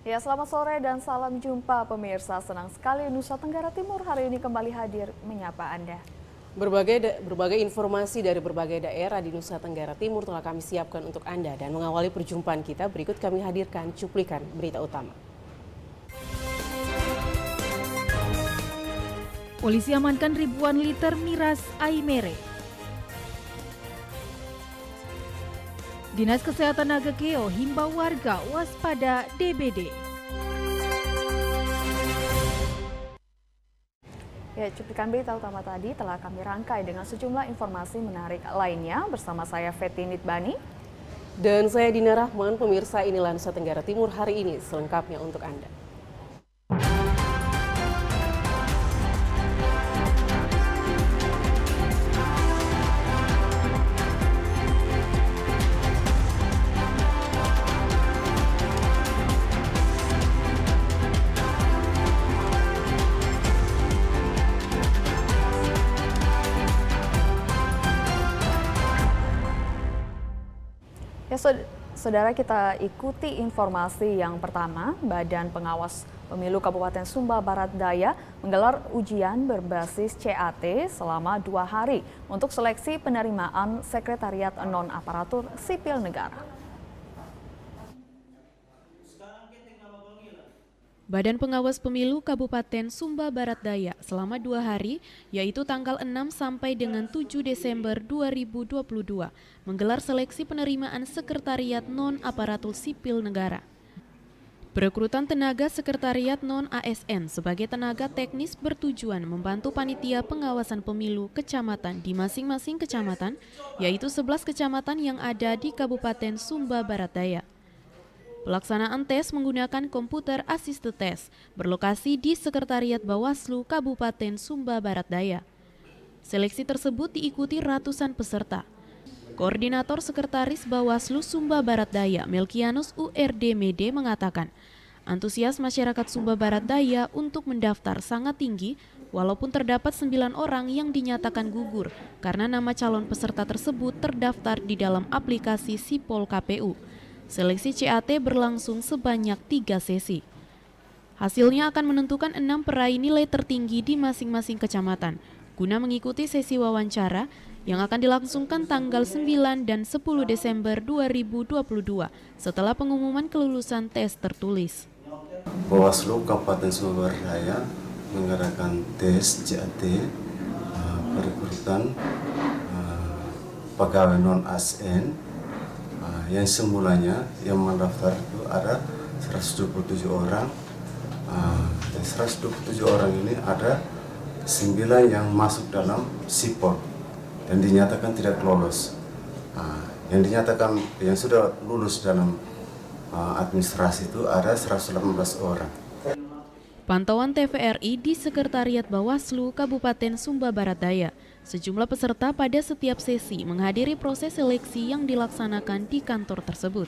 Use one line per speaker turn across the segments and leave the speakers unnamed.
Ya, selamat sore dan salam jumpa pemirsa. Senang sekali Nusa Tenggara Timur hari ini kembali hadir menyapa Anda.
Berbagai informasi dari berbagai daerah di Nusa Tenggara Timur telah kami siapkan untuk Anda, dan mengawali perjumpaan kita berikut kami hadirkan cuplikan berita utama.
Polisi amankan ribuan liter miras Aimere. Dinas Kesehatan Nagakeo himbau warga waspada DBD.
Ya, cuplikan berita utama tadi telah kami rangkai dengan sejumlah informasi menarik lainnya bersama saya Feti Nitbani.
Dan saya Dina Rahman. Pemirsa, inilah Nusa Tenggara Timur hari ini selengkapnya untuk Anda.
Ya, saudara, kita ikuti informasi yang pertama. Badan Pengawas Pemilu Kabupaten Sumba Barat Daya menggelar ujian berbasis CAT selama 2 hari untuk seleksi penerimaan Sekretariat Non-Aparatur Sipil Negara.
Badan Pengawas Pemilu Kabupaten Sumba Barat Daya selama 2 hari, yaitu tanggal 6 sampai dengan 7 Desember 2022, menggelar seleksi penerimaan Sekretariat Non-Aparatur Sipil Negara. Perekrutan tenaga Sekretariat Non-ASN sebagai tenaga teknis bertujuan membantu panitia pengawasan pemilu kecamatan di masing-masing kecamatan, yaitu 11 kecamatan yang ada di Kabupaten Sumba Barat Daya. Pelaksanaan tes menggunakan komputer asisted tes berlokasi di Sekretariat Bawaslu Kabupaten Sumba Barat Daya. Seleksi tersebut diikuti ratusan peserta. Koordinator Sekretaris Bawaslu Sumba Barat Daya, Melkianus URD Mede, mengatakan, antusias masyarakat Sumba Barat Daya untuk mendaftar sangat tinggi, walaupun terdapat 9 orang yang dinyatakan gugur karena nama calon peserta tersebut terdaftar di dalam aplikasi Sipol KPU. Seleksi CAT berlangsung sebanyak 3 sesi. Hasilnya akan menentukan 6 peraih nilai tertinggi di masing-masing kecamatan, guna mengikuti sesi wawancara yang akan dilangsungkan tanggal 9 dan 10 Desember 2022 setelah pengumuman kelulusan tes tertulis.
Bawaslu Kabupaten Sumba Barat Daya mengadakan tes CAT perekrutan pegawai non-ASN yang semulanya yang mendaftar itu ada 127 orang. 127 orang ini ada 9 yang masuk dalam Sipol dan dinyatakan tidak lolos. Yang dinyatakan yang sudah lulus dalam administrasi itu ada 118 orang.
Pantauan TVRI di Sekretariat Bawaslu Kabupaten Sumba Barat Daya, sejumlah peserta pada setiap sesi menghadiri proses seleksi yang dilaksanakan di kantor tersebut.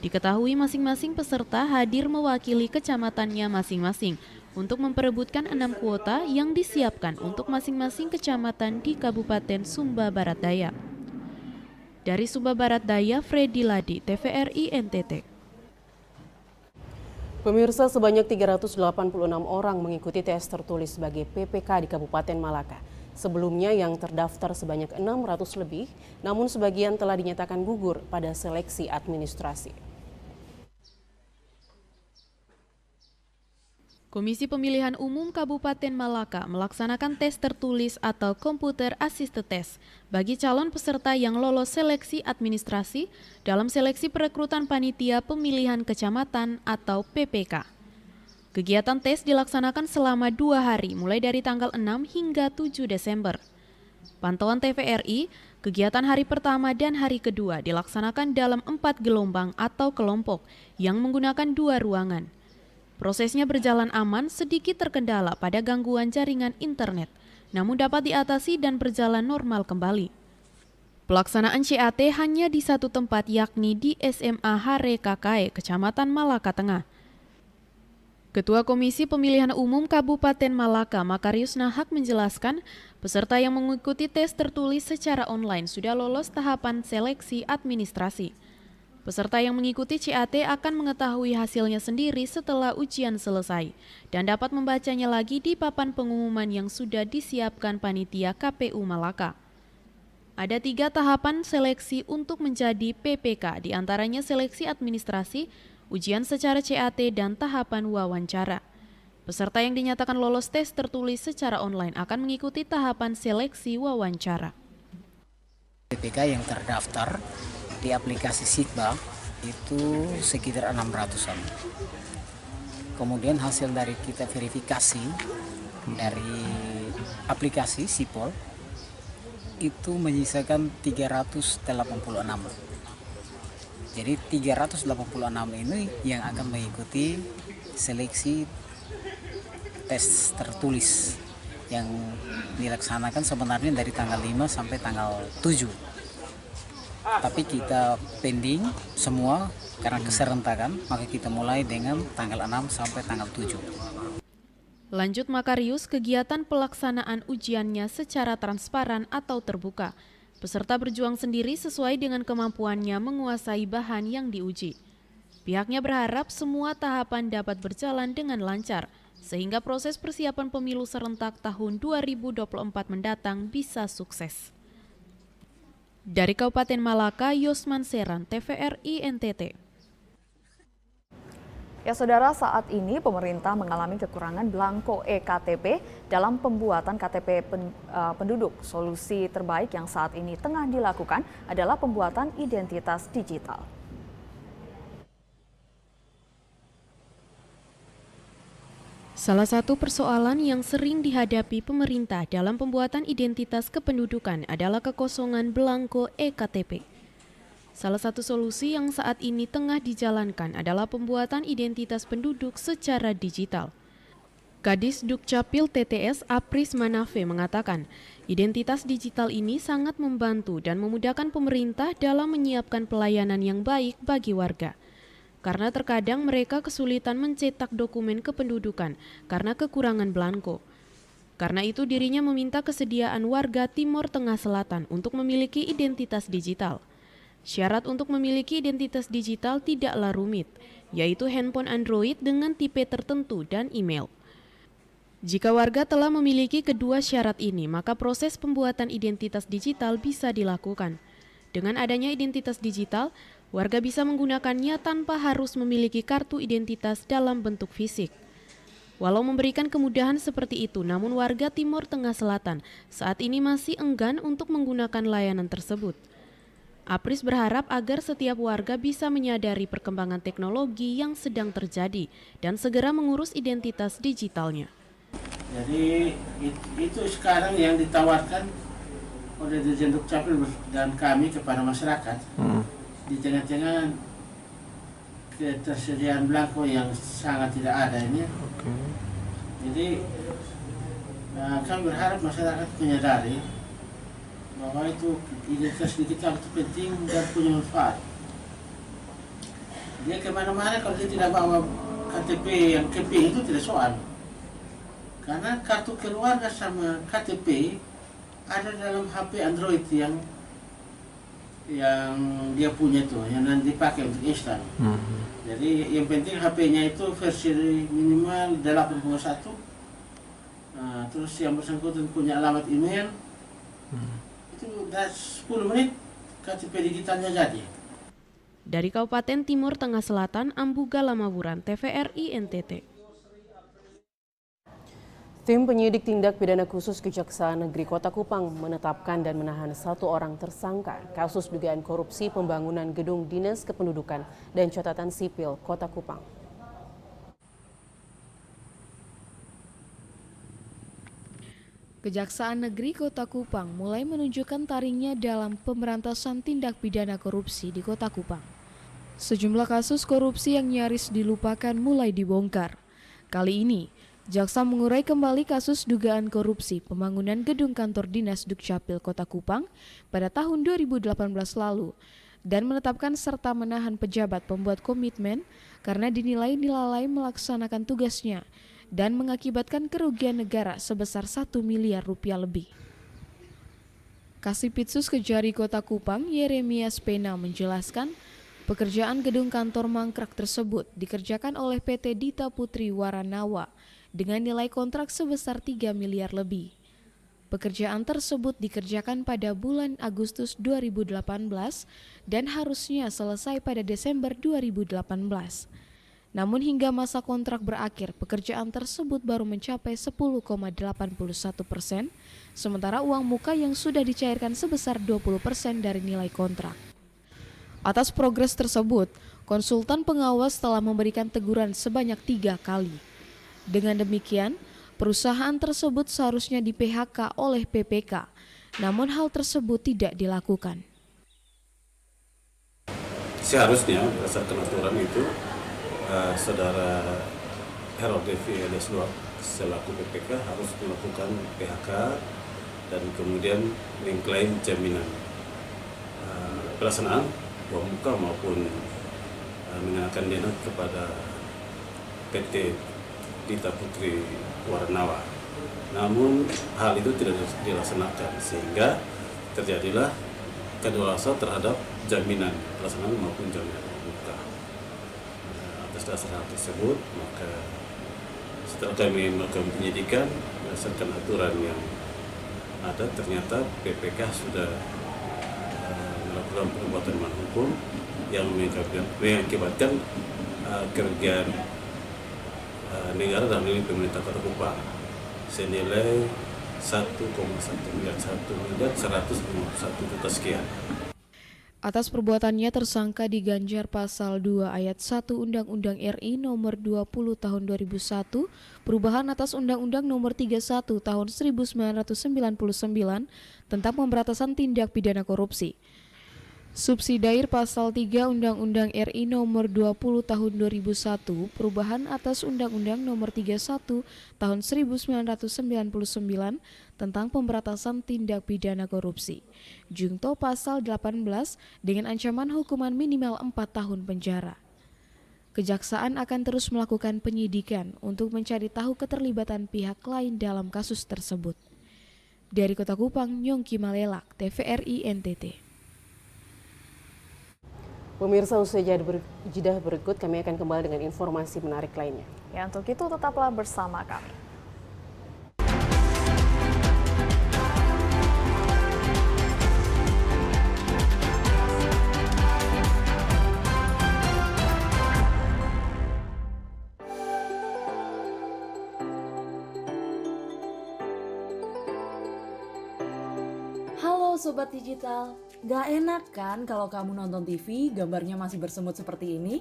Diketahui masing-masing peserta hadir mewakili kecamatannya masing-masing untuk memperebutkan 6 kuota yang disiapkan untuk masing-masing kecamatan di Kabupaten Sumba Barat Daya. Dari Sumba Barat Daya, Freddy Ladi, TVRI NTT.
Pemirsa, sebanyak 386 orang mengikuti tes tertulis sebagai PPK di Kabupaten Malaka. Sebelumnya yang terdaftar sebanyak 600 lebih, namun sebagian telah dinyatakan gugur pada seleksi administrasi.
Komisi Pemilihan Umum Kabupaten Malaka melaksanakan tes tertulis atau komputer assisted test bagi calon peserta yang lolos seleksi administrasi dalam seleksi perekrutan panitia pemilihan kecamatan atau PPK. Kegiatan tes dilaksanakan selama 2 hari mulai dari tanggal 6 hingga 7 Desember. Pantauan TVRI, kegiatan hari pertama dan hari kedua dilaksanakan dalam 4 gelombang atau kelompok yang menggunakan 2 ruangan. Prosesnya berjalan aman, sedikit terkendala pada gangguan jaringan internet, namun dapat diatasi dan berjalan normal kembali. Pelaksanaan CAT hanya di satu tempat, yakni di SMA Hare KKE, Kecamatan Malaka Tengah. Ketua Komisi Pemilihan Umum Kabupaten Malaka, Makarius Nahak, menjelaskan peserta yang mengikuti tes tertulis secara online sudah lolos tahapan seleksi administrasi. Peserta yang mengikuti CAT akan mengetahui hasilnya sendiri setelah ujian selesai dan dapat membacanya lagi di papan pengumuman yang sudah disiapkan panitia KPU Malaka. Ada 3 tahapan seleksi untuk menjadi PPK, diantaranya seleksi administrasi, ujian secara CAT, dan tahapan wawancara. Peserta yang dinyatakan lolos tes tertulis secara online akan mengikuti tahapan seleksi wawancara.
PPK yang terdaftar di aplikasi Sitba itu sekitar 600-an. Kemudian hasil dari kita verifikasi dari aplikasi Sipol itu menyisakan 386. Jadi 386 ini yang akan mengikuti seleksi tes tertulis yang dilaksanakan sebenarnya dari tanggal 5 sampai tanggal 7. Tapi kita pending semua karena keserentakan, maka kita mulai dengan tanggal 6 sampai tanggal 7.
Lanjut Makarius, kegiatan pelaksanaan ujiannya secara transparan atau terbuka. Peserta berjuang sendiri sesuai dengan kemampuannya menguasai bahan yang diuji. Pihaknya berharap semua tahapan dapat berjalan dengan lancar, sehingga proses persiapan pemilu serentak tahun 2024 mendatang bisa sukses. Dari Kabupaten Malaka, Yosman Seran, TVRI NTT.
Ya saudara, saat ini pemerintah mengalami kekurangan belangko eKTP dalam pembuatan KTP penduduk. Solusi terbaik yang saat ini tengah dilakukan adalah pembuatan identitas digital.
Salah satu persoalan yang sering dihadapi pemerintah dalam pembuatan identitas kependudukan adalah kekosongan belangko eKTP. Salah satu solusi yang saat ini tengah dijalankan adalah pembuatan identitas penduduk secara digital. Kadis Dukcapil TTS Apris Manafe mengatakan, identitas digital ini sangat membantu dan memudahkan pemerintah dalam menyiapkan pelayanan yang baik bagi warga. Karena terkadang mereka kesulitan mencetak dokumen kependudukan karena kekurangan belangko. Karena itu dirinya meminta kesediaan warga Timur Tengah Selatan untuk memiliki identitas digital. Syarat untuk memiliki identitas digital tidaklah rumit, yaitu handphone Android dengan tipe tertentu dan email. Jika warga telah memiliki kedua syarat ini, maka proses pembuatan identitas digital bisa dilakukan. Dengan adanya identitas digital, warga bisa menggunakannya tanpa harus memiliki kartu identitas dalam bentuk fisik. Walau memberikan kemudahan seperti itu, namun warga Timur Tengah Selatan saat ini masih enggan untuk menggunakan layanan tersebut. Apris berharap agar setiap warga bisa menyadari perkembangan teknologi yang sedang terjadi dan segera mengurus identitas digitalnya.
Jadi itu sekarang yang ditawarkan oleh Dirjen Dukcapil dan kami kepada masyarakat. Di tengah-tengah ketersediaan belangko yang sangat tidak ada ini. Jadi kami berharap masyarakat menyadari bahwa itu identitas digital itu penting dan punya manfaat. Dia kemana-mana kalau dia tidak bawa KTP yang keping itu tidak soal. Karena kartu keluarga sama KTP ada dalam HP Android yang dia punya tuh, yang nanti dipakai untuk instan. Jadi yang penting HP-nya itu versi minimal 8.1. Terus yang bersangkutan punya alamat email. Itu udah 10 menit KTP digitalnya jadi.
Dari Kabupaten Timur Tengah Selatan, Ambuga Lamaburan, TVRI NTT.
Tim penyidik tindak pidana khusus Kejaksaan Negeri Kota Kupang menetapkan dan menahan 1 orang tersangka kasus dugaan korupsi pembangunan gedung Dinas Kependudukan dan Catatan Sipil Kota Kupang.
Kejaksaan Negeri Kota Kupang mulai menunjukkan taringnya dalam pemberantasan tindak pidana korupsi di Kota Kupang. Sejumlah kasus korupsi yang nyaris dilupakan mulai dibongkar. Kali ini, Jaksa mengurai kembali kasus dugaan korupsi pembangunan gedung kantor dinas Dukcapil Kota Kupang pada tahun 2018 lalu dan menetapkan serta menahan pejabat pembuat komitmen karena dinilai lalai melaksanakan tugasnya dan mengakibatkan kerugian negara sebesar 1 miliar rupiah lebih. Kasipitsus Kejari Kota Kupang, Yeremias Pena menjelaskan, Pekerjaan gedung kantor mangkrak tersebut dikerjakan oleh PT Dita Putri Waranawa dengan nilai kontrak sebesar 3 miliar lebih. Pekerjaan tersebut dikerjakan pada bulan Agustus 2018 dan harusnya selesai pada Desember 2018. Namun hingga masa kontrak berakhir, pekerjaan tersebut baru mencapai 10,81%, sementara uang muka yang sudah dicairkan sebesar 20% dari nilai kontrak. Atas progres tersebut, konsultan pengawas telah memberikan teguran sebanyak 3 kali. Dengan demikian, perusahaan tersebut seharusnya di-PHK oleh PPK, namun hal tersebut tidak dilakukan.
Seharusnya berdasarkan aturan itu, Saudara Harold Devi alias Luak selaku PPK harus melakukan PHK dan kemudian mengklaim jaminan pelaksanaan uang muka maupun mengenakan denda kepada PT Dita Putri Waranawa. Namun hal itu tidak dilaksanakan sehingga terjadilah kedaulatan terhadap jaminan pelaksanaan maupun jaminan muka. Atas dasar hal tersebut, maka setelah kami melakukan penyidikan berdasarkan aturan yang ada, ternyata PPK sudah melakukan perbuatan melawan hukum yang mengakibatkan kerugian negara dalam ini pemerintah Kota Kupang senilai 1,1 miliar 151 juta sekian.
Atas perbuatannya tersangka diganjar pasal 2 ayat 1 Undang-Undang RI nomor 20 tahun 2001, perubahan atas Undang-Undang nomor 31 tahun 1999 tentang pemberantasan tindak pidana korupsi. Subsidiar pasal 3 Undang-Undang RI nomor 20 tahun 2001, perubahan atas Undang-Undang nomor 31 tahun 1999 tentang pemberantasan tindak pidana korupsi. Junto pasal 18 dengan ancaman hukuman minimal 4 tahun penjara. Kejaksaan akan terus melakukan penyidikan untuk mencari tahu keterlibatan pihak lain dalam kasus tersebut. Dari Kota Kupang, Nyongki Malelak, TVRI NTT.
Pemirsa, usai jeda berikut kami akan kembali dengan informasi menarik lainnya.
Ya, untuk itu tetaplah bersama kami.
Halo Sobat Digital, gak enak kan kalau kamu nonton TV gambarnya masih bersemut seperti ini?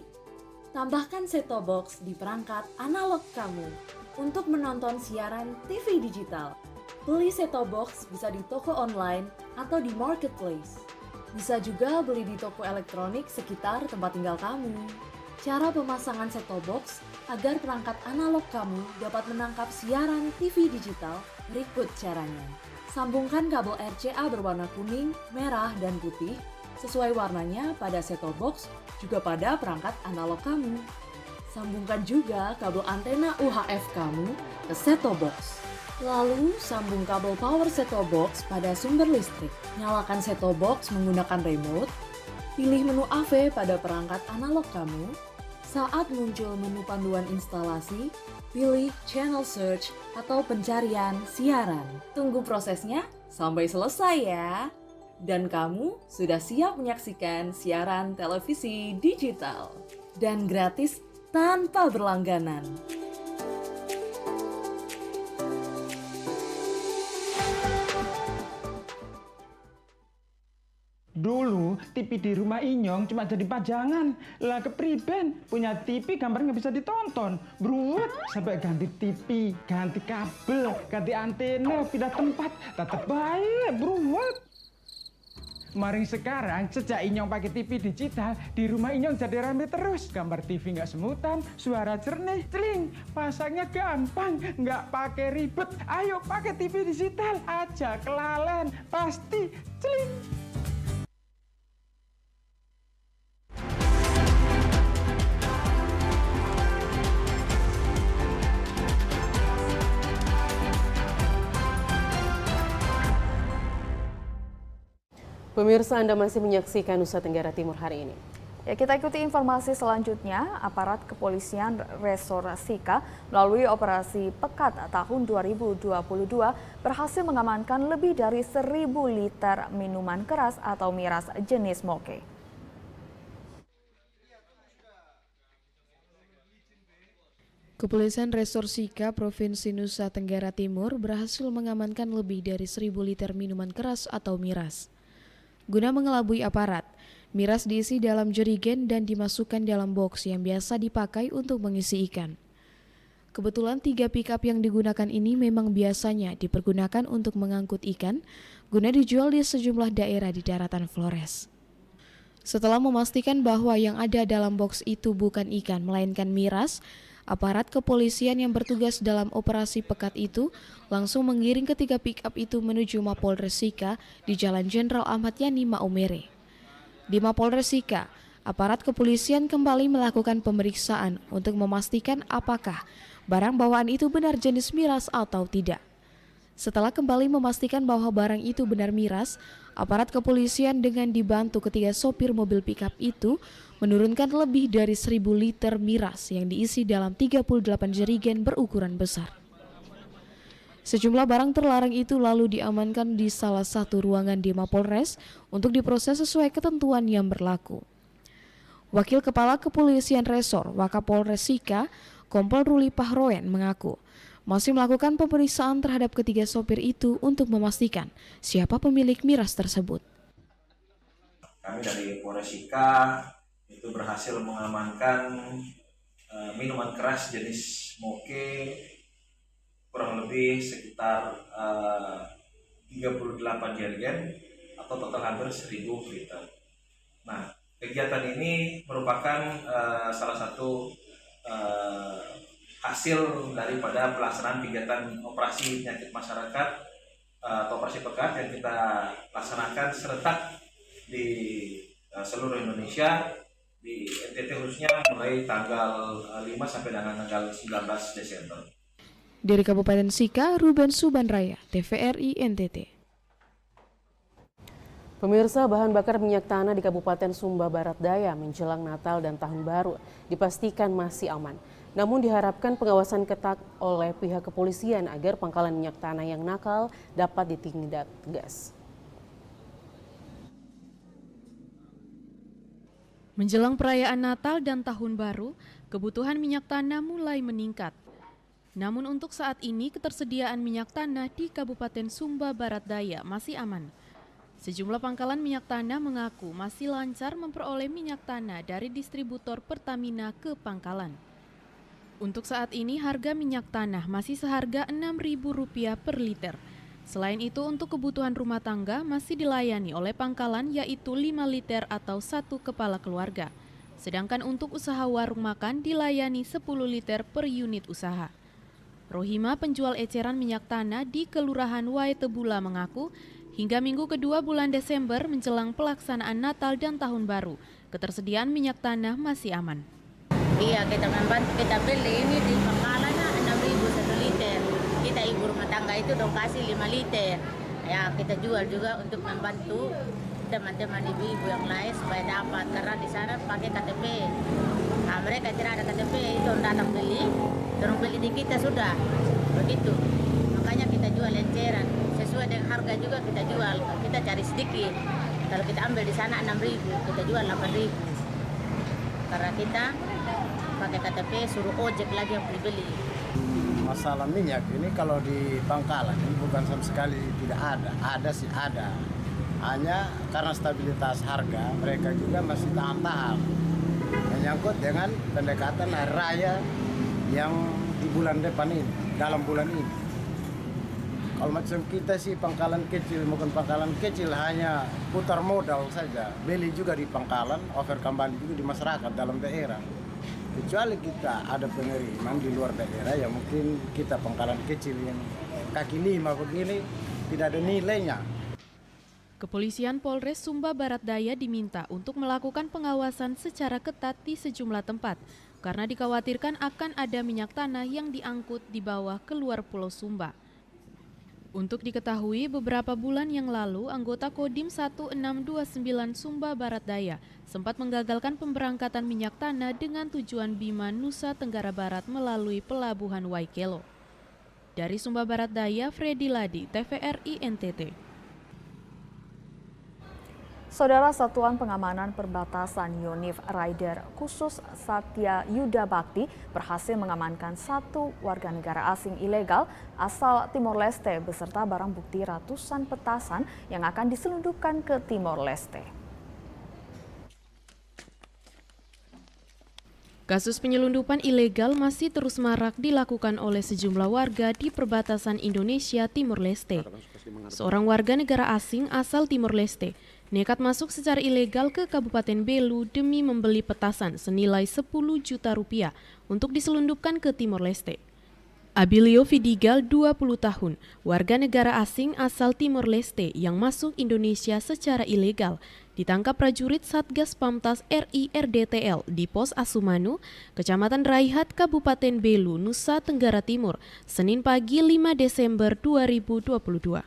Tambahkan set-top box di perangkat analog kamu untuk menonton siaran TV digital. Beli set-top box bisa di toko online atau di marketplace. Bisa juga beli di toko elektronik sekitar tempat tinggal kamu. Cara pemasangan set-top box agar perangkat analog kamu dapat menangkap siaran TV digital berikut caranya. Sambungkan kabel RCA berwarna kuning, merah, dan putih sesuai warnanya pada set-top box juga pada perangkat analog kamu. Sambungkan juga kabel antena UHF kamu ke set-top box. Lalu sambung kabel power set-top box pada sumber listrik. Nyalakan set-top box menggunakan remote. Pilih menu AV pada perangkat analog kamu. Saat muncul menu panduan instalasi, pilih channel search atau pencarian siaran. Tunggu prosesnya sampai selesai ya. Dan kamu sudah siap menyaksikan siaran televisi digital. Dan gratis tanpa berlangganan.
Dulu TV di rumah Inyong cuma jadi pajangan. Lah kepriben punya TV gambar nggak bisa ditonton. Beruat sampai ganti TV, ganti kabel, ganti antena, pindah tempat. Tetap baik, beruat. Maring sekarang sejak Inyong pakai TV digital, di rumah Inyong jadi rame terus. Gambar TV nggak semutan, suara jernih, celing. Pasangnya gampang, nggak pakai ribet. Ayo pakai TV digital aja, kelalen pasti celing.
Pemirsa, Anda masih menyaksikan Nusa Tenggara Timur hari ini.
Ya, kita ikuti informasi selanjutnya. Aparat kepolisian Resor Sika melalui operasi Pekat tahun 2022 berhasil mengamankan lebih dari 1.000 liter minuman keras atau miras jenis moke.
Kepolisian Resor Sika Provinsi Nusa Tenggara Timur berhasil mengamankan lebih dari 1.000 liter minuman keras atau miras. Guna mengelabui aparat, miras diisi dalam jerigen dan dimasukkan dalam box yang biasa dipakai untuk mengisi ikan. Kebetulan 3 pickup yang digunakan ini memang biasanya dipergunakan untuk mengangkut ikan guna dijual di sejumlah daerah di daratan Flores. Setelah memastikan bahwa yang ada dalam box itu bukan ikan melainkan miras, aparat kepolisian yang bertugas dalam operasi Pekat itu langsung mengiring ketiga pickup itu menuju Mapolres Sika di Jalan Jenderal Ahmad Yani Maumere. Di Mapolres Sika, aparat kepolisian kembali melakukan pemeriksaan untuk memastikan apakah barang bawaan itu benar jenis miras atau tidak. Setelah kembali memastikan bahwa barang itu benar miras, aparat kepolisian dengan dibantu ketiga sopir mobil pickup itu menurunkan lebih dari 1.000 liter miras yang diisi dalam 38 jerigen berukuran besar. Sejumlah barang terlarang itu lalu diamankan di salah satu ruangan di Mapolres untuk diproses sesuai ketentuan yang berlaku. Wakil Kepala Kepolisian Resor Wakapolres Sika, Kompol Ruli Pahroen mengaku masih melakukan pemeriksaan terhadap ketiga sopir itu untuk memastikan siapa pemilik miras tersebut.
Kami dari Polres Sika itu berhasil mengamankan minuman keras jenis moke kurang lebih sekitar 38 jerigen atau total hampir 1.000 liter. Nah, kegiatan ini merupakan salah satu hasil daripada pelaksanaan kegiatan operasi penyakit masyarakat atau operasi Pekat yang kita laksanakan serentak di seluruh Indonesia, di NTT khususnya mulai tanggal 5 sampai dengan tanggal 19 Desember.
Dari Kabupaten Sika, Ruben Subanraya, TVRI NTT.
Pemirsa, bahan bakar minyak tanah di Kabupaten Sumba Barat Daya menjelang Natal dan Tahun Baru dipastikan masih aman. Namun diharapkan pengawasan ketat oleh pihak kepolisian agar pangkalan minyak tanah yang nakal dapat ditindak tegas.
Menjelang perayaan Natal dan Tahun Baru, kebutuhan minyak tanah mulai meningkat. Namun untuk saat ini ketersediaan minyak tanah di Kabupaten Sumba Barat Daya masih aman. Sejumlah pangkalan minyak tanah mengaku masih lancar memperoleh minyak tanah dari distributor Pertamina ke pangkalan. Untuk saat ini harga minyak tanah masih seharga Rp6.000 per liter. Selain itu untuk kebutuhan rumah tangga masih dilayani oleh pangkalan yaitu 5 liter atau 1 kepala keluarga. Sedangkan untuk usaha warung makan dilayani 10 liter per unit usaha. Rohima, penjual eceran minyak tanah di Kelurahan Waitebula mengaku hingga minggu kedua bulan Desember menjelang pelaksanaan Natal dan Tahun Baru, ketersediaan minyak tanah masih aman.
Iya, kita membantu, kita beli ini di pangkalannya 6.000 1 liter. Kita ibu rumah tangga itu dong kasih 5 liter. Ya, kita jual juga untuk membantu teman-teman ibu-ibu yang lain supaya dapat, karena di sana pakai KTP. Nah, mereka tidak ada KTP, itu datang beli, dorong beli di kita sudah, begitu. Makanya kita jual eceran, sesuai dengan harga juga kita jual, kita cari sedikit. Kalau kita ambil di sana 6.000, kita jual 8.000. Karena kita pakai KTP, suruh ojek lagi yang beli.
Masalah minyak ini kalau di pangkalan ini bukan sama sekali tidak ada sih ada. Hanya karena stabilitas harga mereka juga masih tahan-tahan. Menyangkut dengan pendekatan hari raya yang di bulan depan ini, dalam bulan ini. Kalau macam kita sih pangkalan kecil, bukan pangkalan kecil, hanya putar modal saja. Beli juga di pangkalan, offer kembali juga di masyarakat dalam daerah. Kecuali kita ada pengiriman di luar daerah yang mungkin kita pangkalan kecil yang kaki 5 begini tidak ada nilainya.
Kepolisian Polres Sumba Barat Daya diminta untuk melakukan pengawasan secara ketat di sejumlah tempat karena dikhawatirkan akan ada minyak tanah yang diangkut di bawah keluar Pulau Sumba. Untuk diketahui, beberapa bulan yang lalu, anggota Kodim 1629 Sumba Barat Daya sempat menggagalkan pemberangkatan minyak tanah dengan tujuan Bima, Nusa Tenggara Barat melalui Pelabuhan Waikelo. Dari Sumba Barat Daya, Freddy Ladi, TVRI NTT.
Saudara, Satuan Pengamanan Perbatasan Yonif Rider Khusus Satya Yuda Bakti berhasil mengamankan 1 warga negara asing ilegal asal Timor Leste beserta barang bukti ratusan petasan yang akan diselundupkan ke Timor Leste.
Kasus penyelundupan ilegal masih terus marak dilakukan oleh sejumlah warga di perbatasan Indonesia Timor Leste. Seorang warga negara asing asal Timor Leste nekat masuk secara ilegal ke Kabupaten Belu demi membeli petasan senilai 10 juta rupiah untuk diselundupkan ke Timor Leste. Abilio Vidigal, 20 tahun, warga negara asing asal Timor Leste yang masuk Indonesia secara ilegal, ditangkap prajurit Satgas Pamtas RI RDTL di Pos Asumanu, Kecamatan Raihat, Kabupaten Belu, Nusa Tenggara Timur, Senin pagi 5 Desember 2022.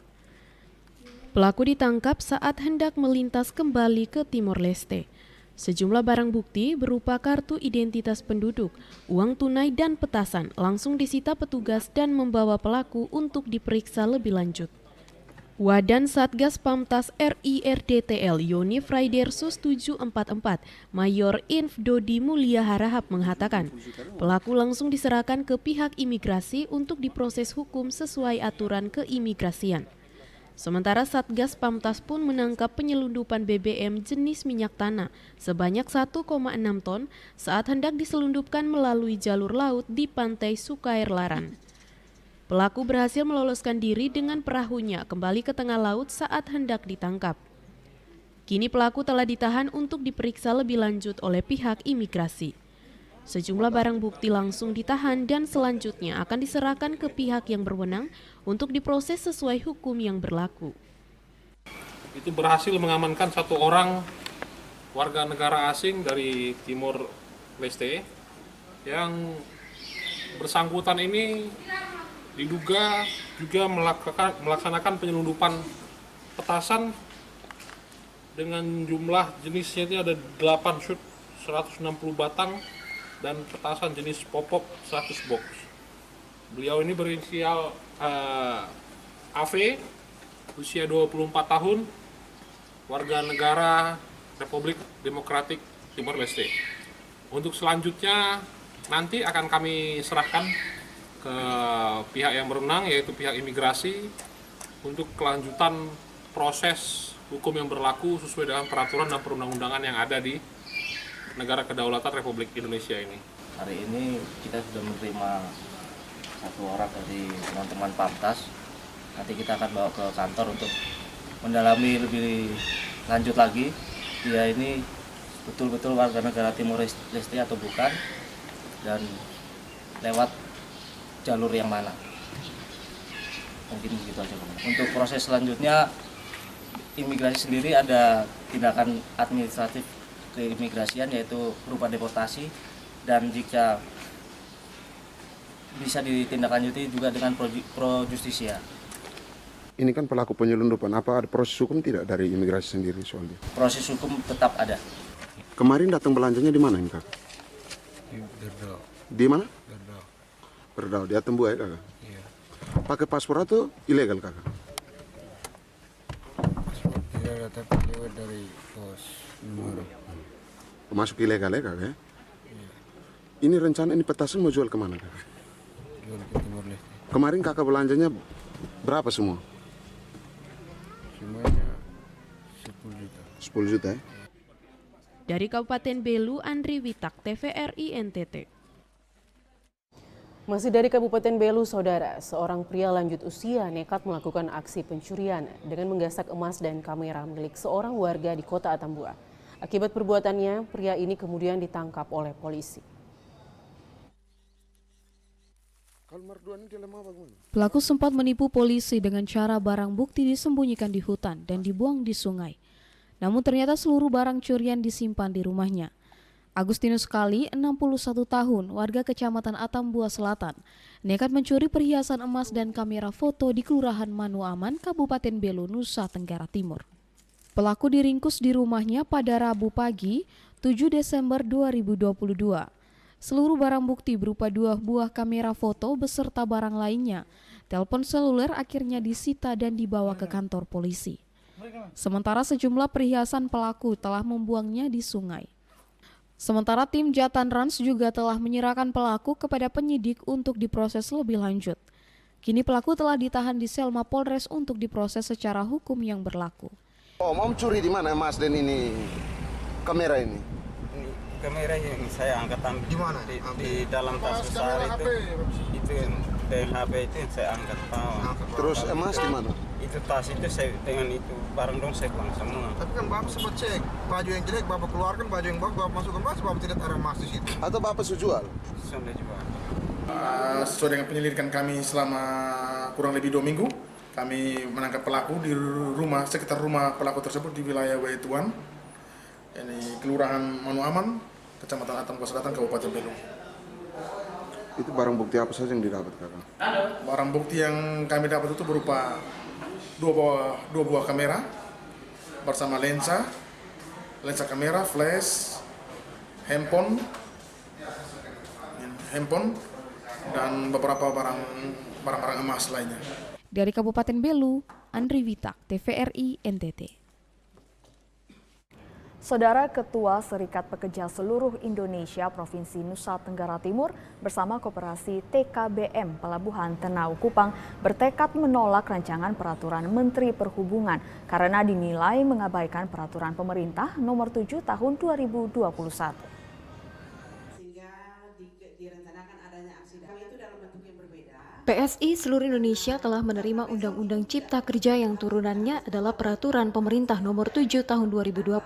Pelaku ditangkap saat hendak melintas kembali ke Timor Leste. Sejumlah barang bukti berupa kartu identitas penduduk, uang tunai dan petasan langsung disita petugas dan membawa pelaku untuk diperiksa lebih lanjut. Wadan Satgas Pamtas RI RDTL Yonif Ridersus 744 Mayor Inf Dodi Mulia Harahap mengatakan, pelaku langsung diserahkan ke pihak imigrasi untuk diproses hukum sesuai aturan keimigrasian. Sementara Satgas Pamtas pun menangkap penyelundupan BBM jenis minyak tanah sebanyak 1,6 ton saat hendak diselundupkan melalui jalur laut di pantai Sukair Laran. Pelaku berhasil meloloskan diri dengan perahunya kembali ke tengah laut saat hendak ditangkap. Kini pelaku telah ditahan untuk diperiksa lebih lanjut oleh pihak imigrasi. Sejumlah barang bukti langsung ditahan dan selanjutnya akan diserahkan ke pihak yang berwenang untuk diproses sesuai hukum yang berlaku.
Itu berhasil mengamankan 1 orang warga negara asing dari Timor Leste yang bersangkutan ini diduga juga melaksanakan penyelundupan petasan dengan jumlah jenisnya itu ada 8 shoot 160 batang dan petasan jenis popop 100 box. Beliau ini berinisial AV, usia 24 tahun, warga negara Republik Demokratik Timor Leste. Untuk selanjutnya nanti akan kami serahkan ke pihak yang berwenang, yaitu pihak imigrasi, untuk kelanjutan proses hukum yang berlaku sesuai dengan peraturan dan perundang-undangan yang ada di Negara Kedaulatan Republik Indonesia ini.
Hari ini kita sudah menerima 1 orang dari teman-teman Pamtas. Nanti kita akan bawa ke kantor untuk mendalami lebih lanjut lagi. Dia ini betul-betul warga negara Timor Leste atau bukan, dan lewat jalur yang mana. Mungkin begitu aja. Untuk proses selanjutnya, imigrasi sendiri ada tindakan administratif keimigrasian, yaitu berupa deportasi, dan jika bisa ditindaklanjuti juga dengan pro justisia.
Ini kan pelaku penyelundupan, apa ada proses hukum tidak dari imigrasi sendiri soalnya?
Proses hukum tetap ada.
Kemarin datang belanjanya di mana ini, Kak?
Di Berdau.
Di mana?
Berdau.
Berdau, di Atembu ya, Kakak?
Iya.
Pakai paspor atau ilegal, Kakak?
Paspor ilegal, tapi lewat dari pos Numero.
Masuk ilegal ya, Kakak? Ya?
Iya.
Ini rencana ini petasan mau jual kemana, Kakak?
Jual ke Timor Leste.
Kemarin Kakak belanjanya berapa semua?
Semuanya 10 juta.
10 juta ya?
Dari Kabupaten Belu, Andri Witak, TVRI NTT.
Masih dari Kabupaten Belu, Saudara, seorang pria lanjut usia nekat melakukan aksi pencurian dengan menggasak emas dan kamera milik seorang warga di Kota Atambua. Akibat perbuatannya, pria ini kemudian ditangkap oleh polisi.
Pelaku sempat menipu polisi dengan cara barang bukti disembunyikan di hutan dan dibuang di sungai. Namun ternyata seluruh barang curian disimpan di rumahnya. Agustinus Kali, 61 tahun, warga Kecamatan Atambua Selatan, nekat mencuri perhiasan emas dan kamera foto di Kelurahan Manu Aman, Kabupaten Belu, Nusa Tenggara Timur. Pelaku diringkus di rumahnya pada Rabu pagi, 7 Desember 2022. Seluruh barang bukti berupa 2 buah kamera foto beserta barang lainnya, telepon seluler akhirnya disita dan dibawa ke kantor polisi. Sementara sejumlah perhiasan pelaku telah membuangnya di sungai. Sementara tim Jatan Rans juga telah menyerahkan pelaku kepada penyidik untuk diproses lebih lanjut. Kini pelaku telah ditahan di sel Mapolres untuk diproses secara hukum yang berlaku.
Oh, mau curi di mana Mas Den ini kamera ini?
Kamera yang saya angkat di mana? Di dalam tas besar itu HP itu yang saya angkat bawah.
Terus emas di mana?
Itu tas itu saya dengan itu barang dong saya buang semua.
Tapi kan Bapak sempat cek baju yang jelek Bapak keluarkan, baju yang bagus Bapak masukkan, Bapak tidak ada emas di situ.
Atau Bapak sudah jual?
Sudah jual.
Sesuai dengan penyelidikan kami selama kurang lebih 2 minggu, kami menangkap pelaku di rumah sekitar rumah pelaku tersebut di wilayah Waituan, ini Kelurahan Manu Aman, Kecamatan Atambua Selatan, Kabupaten Belu.
Itu barang bukti apa saja yang didapat, Kakak?
Barang bukti yang kami dapat itu berupa 2 buah kamera bersama lensa kamera, flash, handphone, dan beberapa barang emas lainnya.
Dari Kabupaten Belu, Andri Witak, TVRI NTT.
Saudara Ketua Serikat Pekerja Seluruh Indonesia Provinsi Nusa Tenggara Timur bersama Koperasi TKBM Pelabuhan Tenau Kupang bertekad menolak rancangan peraturan Menteri Perhubungan karena dinilai mengabaikan peraturan pemerintah nomor 7 tahun 2021.
PSI seluruh Indonesia telah menerima Undang-Undang Cipta Kerja yang turunannya adalah Peraturan Pemerintah Nomor 7 Tahun 2021.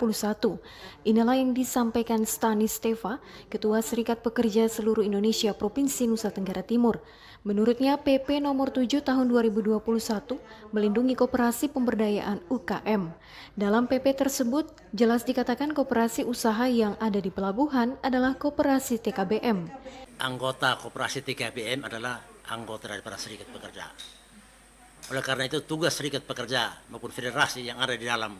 Inilah yang disampaikan Stani Steva, Ketua Serikat Pekerja Seluruh Indonesia Provinsi Nusa Tenggara Timur. Menurutnya PP Nomor 7 Tahun 2021 melindungi koperasi pemberdayaan UKM. Dalam PP tersebut jelas dikatakan koperasi usaha yang ada di pelabuhan adalah koperasi TKBM.
Anggota koperasi TKBM adalah anggota daripada serikat pekerja. Oleh karena itu tugas serikat pekerja maupun federasi yang ada di dalam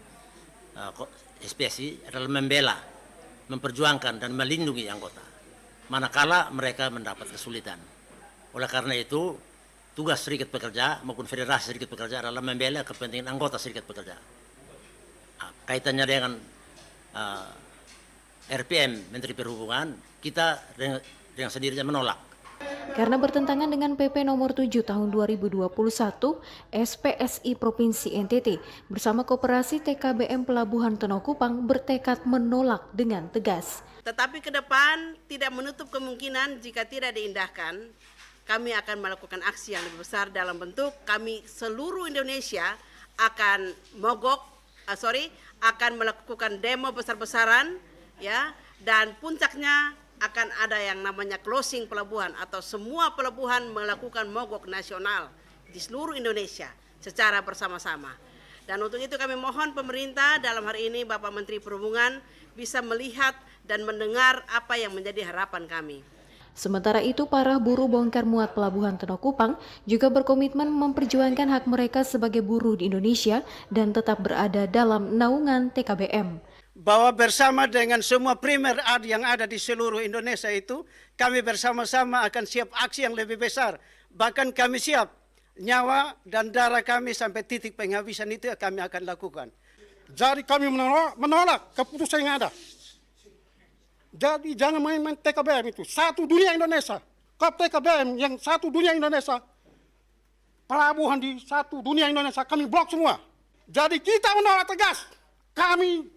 SPSI adalah membela, memperjuangkan dan melindungi anggota manakala mereka mendapat kesulitan. Oleh karena itu tugas serikat pekerja maupun federasi serikat pekerja adalah membela kepentingan anggota serikat pekerja. Kaitannya dengan RPM Menteri Perhubungan, kita dengan sendirinya menolak.
Karena bertentangan dengan PP Nomor 7 Tahun 2021, SPSI Provinsi NTT bersama Koperasi TKBM Pelabuhan Tenau Kupang bertekad menolak dengan tegas.
Tetapi ke depan tidak menutup kemungkinan jika tidak diindahkan, kami akan melakukan aksi yang lebih besar dalam bentuk kami seluruh Indonesia akan akan melakukan demo besar-besaran, ya, dan puncaknya akan ada yang namanya closing pelabuhan atau semua pelabuhan melakukan mogok nasional di seluruh Indonesia secara bersama-sama. Dan untuk itu kami mohon pemerintah dalam hari ini Bapak Menteri Perhubungan bisa melihat dan mendengar apa yang menjadi harapan kami.
Sementara itu, para buruh bongkar muat Pelabuhan Tenau Kupang juga berkomitmen memperjuangkan hak mereka sebagai buruh di Indonesia dan tetap berada dalam naungan TKBM.
Bahwa bersama dengan semua primer yang ada di seluruh Indonesia itu, kami bersama-sama akan siap aksi yang lebih besar. Bahkan kami siap nyawa dan darah kami sampai titik penghabisan itu kami akan lakukan.
Jadi kami menolak keputusan yang ada. Jadi jangan main-main TKBM itu. Satu dunia Indonesia. Kop TKBM yang satu dunia Indonesia. Pelabuhan di satu dunia Indonesia kami blok semua. Jadi kita menolak tegas. Kami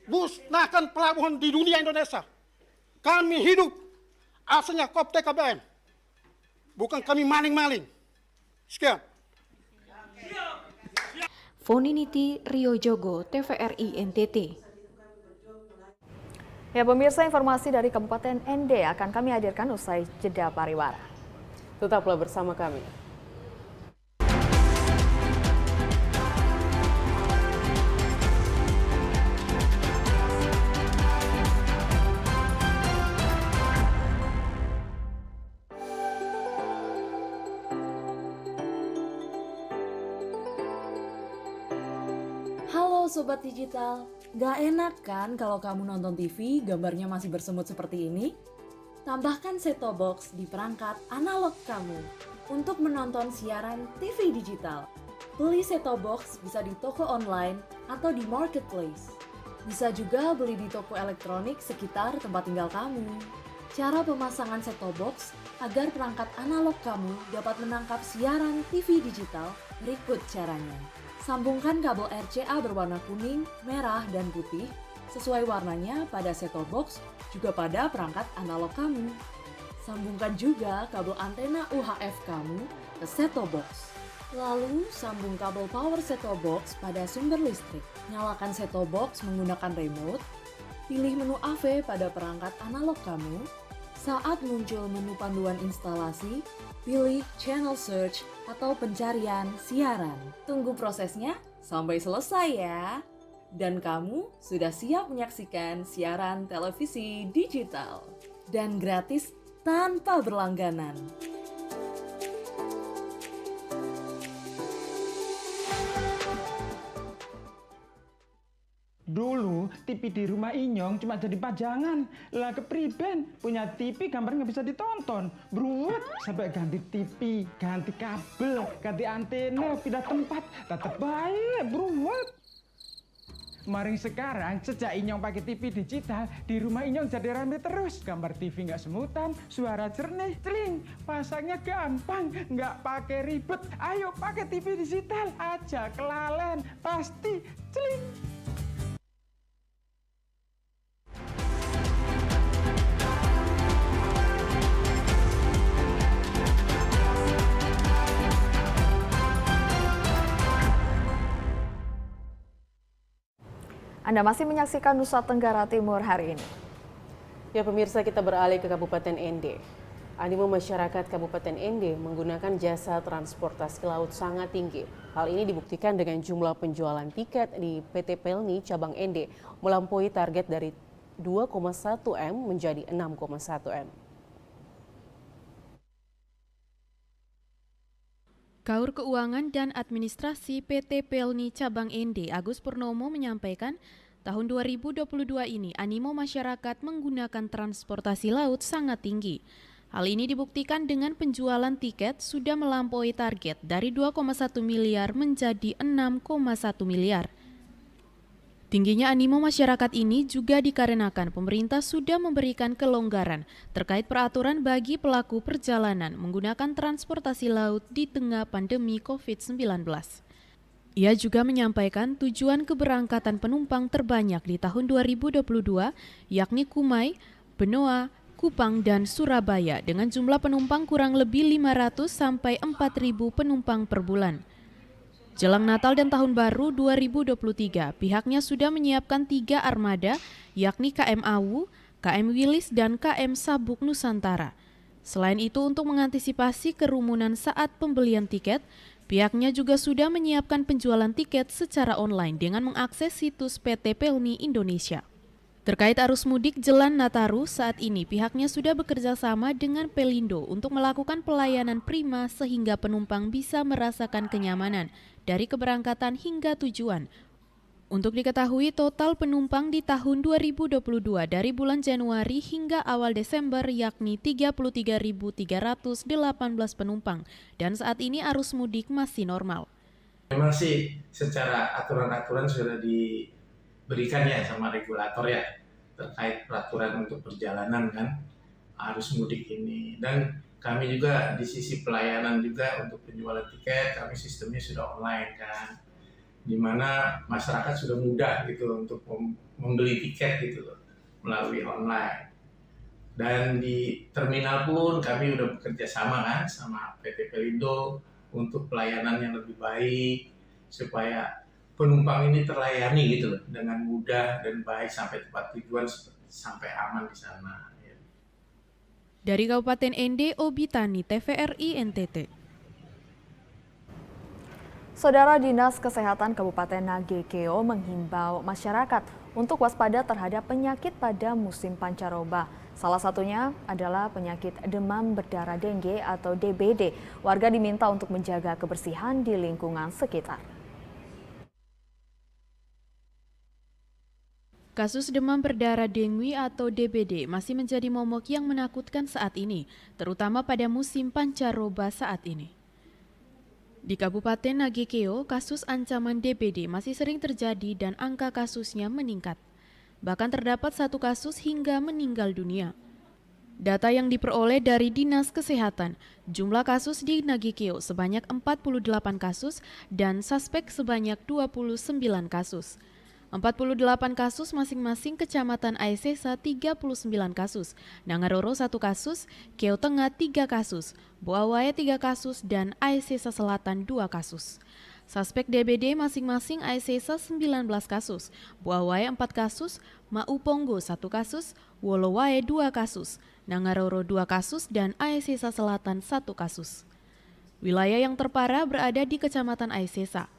musnahkan pelabuhan di dunia Indonesia. Kami hidup asalnya Kop TKBM. Bukan kami maling-maling. Sekian.
Foniniti Rio Jogo, TVRI NTT.
Ya pemirsa, informasi dari Kabupaten ND akan kami hadirkan usai jeda pariwara.
Tetaplah bersama kami.
Halo Sobat Digital, gak enak kan kalau kamu nonton TV gambarnya masih bersemut seperti ini? Tambahkan set-top box di perangkat analog kamu untuk menonton siaran TV digital. Beli set-top box bisa di toko online atau di marketplace. Bisa juga beli di toko elektronik sekitar tempat tinggal kamu. Cara pemasangan set-top box agar perangkat analog kamu dapat menangkap siaran TV digital berikut caranya. Sambungkan kabel RCA berwarna kuning, merah, dan putih sesuai warnanya pada set-top box juga pada perangkat analog kamu. Sambungkan juga kabel antena UHF kamu ke set-top box. Lalu sambung kabel power set-top box pada sumber listrik. Nyalakan set-top box menggunakan remote. Pilih menu AV pada perangkat analog kamu. Saat muncul menu panduan instalasi, pilih channel search atau pencarian siaran. Tunggu prosesnya sampai selesai ya. Dan kamu sudah siap menyaksikan siaran televisi digital. Dan gratis tanpa berlangganan.
Dulu TV di rumah Inyong cuma jadi pajangan. Lah kepriben punya TV gambar nggak bisa ditonton. Beruat sampai ganti TV, ganti kabel, ganti antena, pindah tempat. Tetap baik, beruat. Maring sekarang sejak Inyong pakai TV digital, di rumah Inyong jadi rame terus. Gambar TV nggak semutan, suara jernih, celing. Pasangnya gampang, nggak pakai ribet. Ayo pakai TV digital aja, kelalen pasti celing.
Anda masih menyaksikan Nusa Tenggara Timur hari ini.
Ya pemirsa, kita beralih ke Kabupaten Ende. Animo masyarakat Kabupaten Ende menggunakan jasa transportasi laut sangat tinggi. Hal ini dibuktikan dengan jumlah penjualan tiket di PT Pelni Cabang Ende melampaui target dari 2,1 M menjadi 6,1 M.
Kaur Keuangan dan Administrasi PT Pelni Cabang Ende Agus Purnomo menyampaikan, tahun 2022 ini animo masyarakat menggunakan transportasi laut sangat tinggi. Hal ini dibuktikan dengan penjualan tiket sudah melampaui target dari 2,1 miliar menjadi 6,1 miliar. Tingginya animo masyarakat ini juga dikarenakan pemerintah sudah memberikan kelonggaran terkait peraturan bagi pelaku perjalanan menggunakan transportasi laut di tengah pandemi COVID-19. Ia juga menyampaikan tujuan keberangkatan penumpang terbanyak di tahun 2022 yakni Kumai, Benoa, Kupang, dan Surabaya dengan jumlah penumpang kurang lebih 500 sampai 4.000 penumpang per bulan. Jelang Natal dan Tahun Baru 2023, pihaknya sudah menyiapkan 3 armada, yakni KM Awu, KM Wilis, dan KM Sabuk Nusantara. Selain itu, untuk mengantisipasi kerumunan saat pembelian tiket, pihaknya juga sudah menyiapkan penjualan tiket secara online dengan mengakses situs PT Pelni Indonesia. Terkait arus mudik jelang Nataru, saat ini pihaknya sudah bekerja sama dengan Pelindo untuk melakukan pelayanan prima sehingga penumpang bisa merasakan kenyamanan dari keberangkatan hingga tujuan. Untuk diketahui, total penumpang di tahun 2022 dari bulan Januari hingga awal Desember yakni 33.318 penumpang dan saat ini arus mudik masih normal.
Memang sih secara aturan-aturan sudah diberikan ya sama regulator ya terkait peraturan untuk perjalanan kan arus mudik ini, dan kami juga di sisi pelayanan juga untuk penjualan tiket kami sistemnya sudah online kan, dimana masyarakat sudah mudah gitu untuk membeli tiket gitu loh melalui online. Dan di terminal pun kami udah bekerja sama kan sama PT Pelindo untuk pelayanan yang lebih baik supaya penumpang ini terlayani gitu loh dengan mudah dan baik sampai tempat tujuan sampai aman di sana.
Dari Kabupaten Ende, Obitani, TVRI NTT.
Saudara, Dinas Kesehatan Kabupaten Nagekeo menghimbau masyarakat untuk waspada terhadap penyakit pada musim pancaroba. Salah satunya adalah penyakit demam berdarah dengue atau DBD. Warga diminta untuk menjaga kebersihan di lingkungan sekitar.
Kasus demam berdarah dengue atau DBD masih menjadi momok yang menakutkan saat ini, terutama pada musim pancaroba saat ini. Di Kabupaten Nagekeo, kasus ancaman DBD masih sering terjadi dan angka kasusnya meningkat. Bahkan terdapat 1 kasus hingga meninggal dunia. Data yang diperoleh dari Dinas Kesehatan, jumlah kasus di Nagekeo sebanyak 48 kasus dan suspek sebanyak 29 kasus. 48 kasus masing-masing Kecamatan Aesesa 39 kasus, Nangaroro 1 kasus, Keo Tengah 3 kasus, Buawaya 3 kasus, dan Aesesa Selatan 2 kasus. Suspek DBD masing-masing Aesesa 19 kasus, Buawaya 4 kasus, Mauponggo 1 kasus, Wolowaya 2 kasus, Nangaroro 2 kasus, dan Aesesa Selatan 1 kasus. Wilayah yang terparah berada di Kecamatan Aesesa.